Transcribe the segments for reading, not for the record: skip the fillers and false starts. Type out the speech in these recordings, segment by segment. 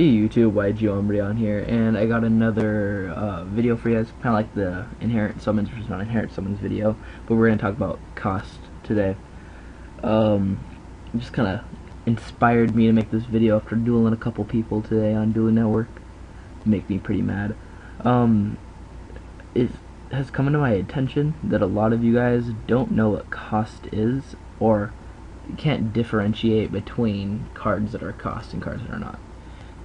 Hey YouTube, YG Ombrion here, and I got another video for you. It's kind of like the inherent summons versus non-inherent summons video, but we're going to talk about cost today. It just kind of inspired me to make this video after dueling a couple people today on Duel Network. Make me pretty mad. It has come into my attention that a lot of you guys don't know what cost is, or you can't differentiate between cards that are cost and cards that are not.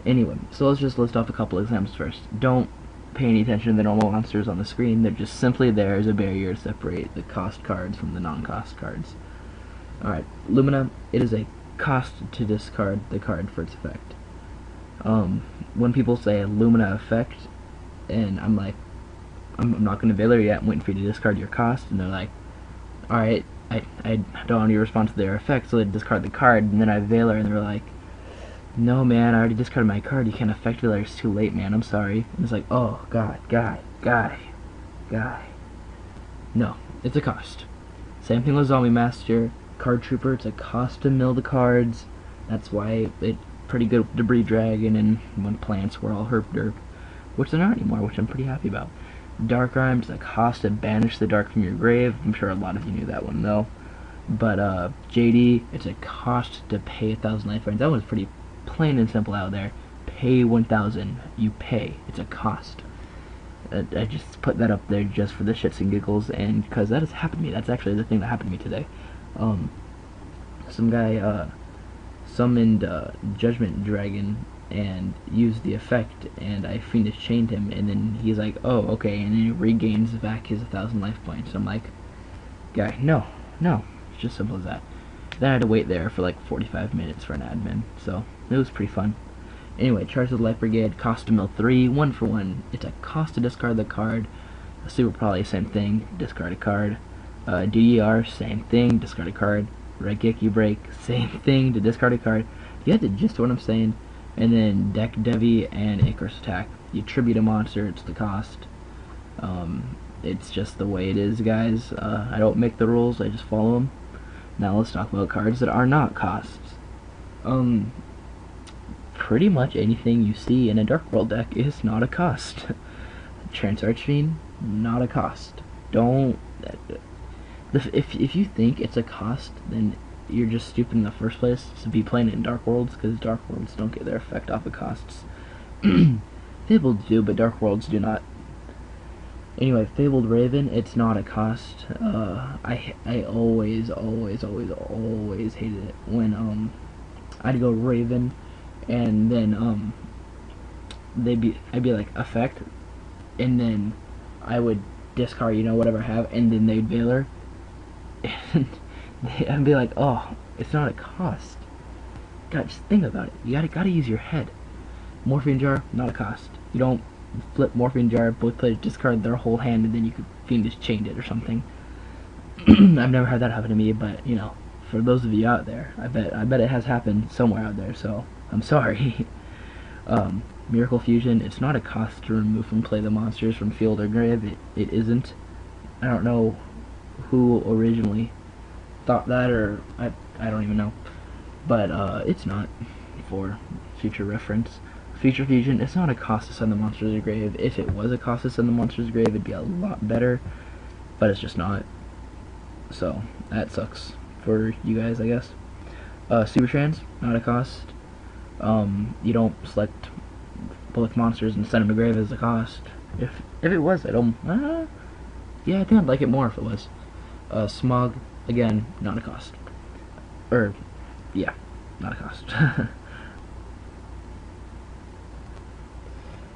Anyway, so let's just list off a couple examples first. Don't pay any attention to the normal monsters on the screen. They're just simply there as a barrier to separate the cost cards from the non-cost cards. Alright, Lumina, it is a cost to discard the card for its effect. When people say Lumina effect, and I'm like, I'm not going to Veiler yet, I'm waiting for you to discard your cost, and they're like, alright, I don't want you to respond to their effect, so they discard the card, and then I Veiler, and they're like, no man, I already discarded my card, you can't effect Veiler, it's too late man, I'm sorry. And it's like, oh god, guy. No, it's a cost. Same thing with Zombie Master, Card Trooper, it's a cost to mill the cards. That's why it's pretty good with Debris Dragon and when plants were all herp derp, which they're not anymore, which I'm pretty happy about. Dark Rhyme, it's a cost to banish the dark from your grave. I'm sure a lot of you knew that one though. But JD, it's a cost to pay 1,000 life points. That one's pretty plain and simple out there. Pay 1,000. You pay. It's a cost. I just put that up there just for the shits and giggles, and because that has happened to me. That's actually the thing that happened to me today. Some guy summoned Judgment Dragon and used the effect, and I Fiendish Chained him, and then he's like, oh, okay, and then he regains back his 1,000 life points. So I'm like, guy, no, it's just simple as that. Then I had to wait there for like 45 minutes for an admin, so it was pretty fun. Anyway, Charge of the Light Brigade, cost to mill 3, 1 for 1. It's a cost to discard the card. Super Probably, same thing, discard a card. DER, same thing, discard a card. Raigeki Break, same thing, to discard a card. You get the gist of what I'm saying. And then Deck Devi and Icarus Attack. You tribute a monster, it's the cost. It's just the way it is, guys. I don't make the rules, I just follow them. Now let's talk about cards that are not costs. Pretty much anything you see in a Dark World deck is not a cost. Trance Archfiend, not a cost. Don't... If you think it's a cost, then you're just stupid in the first place to be playing it in Dark Worlds, because Dark Worlds don't get their effect off of costs. Fabled do, but Dark Worlds do not. Anyway, Fabled Raven, it's not a cost. I always hated it when I'd go Raven, and then I'd be like effect, and then I would discard, whatever I have, and then they'd Veiler, and I'd be like, oh, it's not a cost. God, just think about it. You gotta use your head. Morphine Jar, not a cost. You don't flip Morphine Jar, both players discard their whole hand, and then you could Fiendish Chained it or something. I've never had that happen to me, but for those of you out there, I bet it has happened somewhere out there. So I'm sorry. Miracle Fusion, it's not a cost to remove from play the monsters from field or grave. It isn't. I don't know who originally thought that, or I don't even know, but it's not, for future reference. Future Fusion, it's not a cost to send the monsters to grave. If it was a cost to send the monsters to grave, it'd be a lot better, but it's just not. So that sucks for you guys, I guess. Super Trans, not a cost. You don't select both monsters and send them to grave as a cost. If it was, yeah, I think I'd like it more if it was. Smog, again, not a cost. Yeah, not a cost.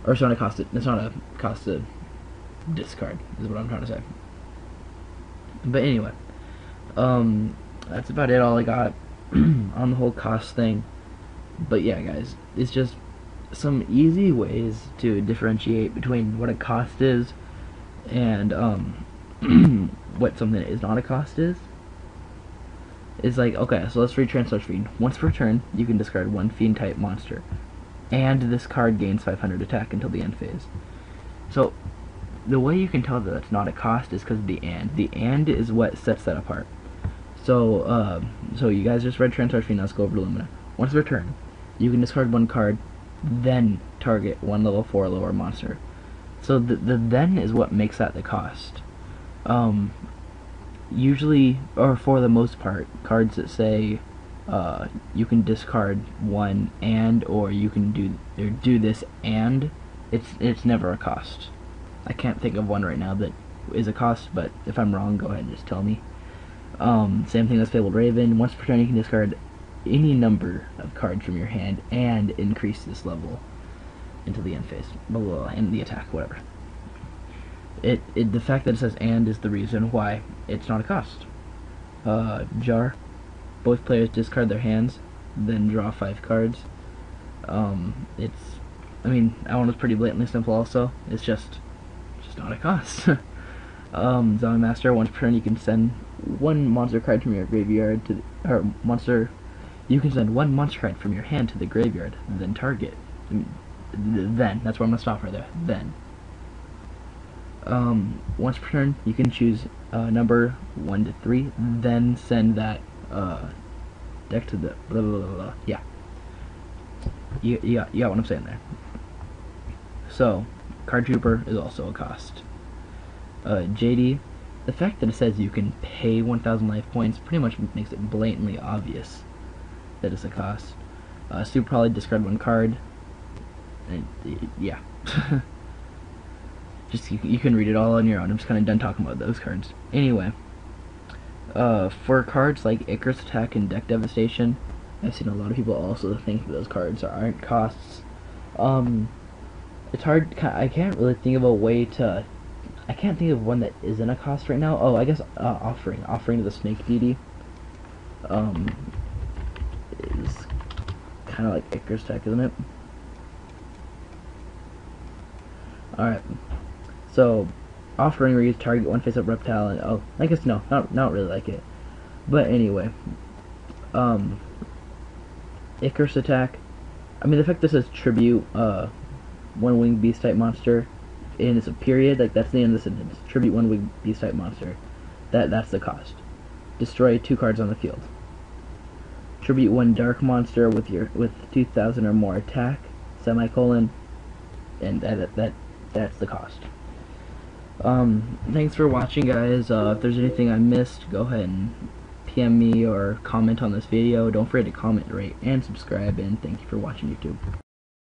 Or it's not a cost to discard, is what I'm trying to say. But anyway, that's about it, all I got on the whole cost thing. But yeah, guys, it's just some easy ways to differentiate between what a cost is and what something that is not a cost is. It's like, okay, so let's read Trance Archfiend. Once per turn, you can discard one Fiend type monster, and this card gains 500 attack until the end phase. So the way you can tell that it's not a cost is because of the and. The and is what sets that apart. So so you guys just read Trance Archfiend, let's go over to Lumina. Once per turn, you can discard one card then target one level 4 lower monster. So the then is what makes that the cost. Usually, or for the most part, cards that say you can discard one and, or you can do this and, it's never a cost. I can't think of one right now that is a cost, but if I'm wrong, go ahead and just tell me. Same thing with Fabled Raven. Once per turn, you can discard any number of cards from your hand and increase this level until the end phase, blah, blah, blah, and the attack, whatever. The fact that it says and is the reason why it's not a cost. Jar. Both players discard their hands, then draw 5 cards. I mean, that one was pretty blatantly simple also. It's just not a cost. Zombie Master, once per turn you can send one monster card from your graveyard to you can send one monster card from your hand to the graveyard, then target. Then, that's where I'm gonna stop right there. Then. Once per turn, you can choose number 1 to 3, then send that deck to the blah blah blah blah. Yeah. You got what I'm saying there. So, Card Trooper is also a cost. JD, the fact that it says you can pay 1,000 life points pretty much makes it blatantly obvious that it's a cost. So you probably discard 1 card. And, yeah. Just you can read it all on your own. I'm just kind of done talking about those cards. Anyway, for cards like Icarus Attack and Deck Devastation, I've seen a lot of people also think that those cards aren't costs. It's hard. I can't really think of a way to. I can't think of one that isn't a cost right now. Oh, I guess offering to the Snake Deity. Is kind of like Icarus Attack, isn't it? All right. So, offering where you target one face-up reptile, and oh, I guess no, not really like it. But anyway, Icarus Attack. I mean, the fact this says tribute one winged beast type monster, and it's a period, like that's the end of the sentence. Tribute one winged beast type monster. That's the cost. Destroy 2 cards on the field. Tribute 1 dark monster with 2,000 or more attack. Semicolon, and that's the cost. Thanks for watching, guys. If there's anything I missed, go ahead and PM me or comment on this video. Don't forget to comment, rate, and subscribe, and thank you for watching YouTube.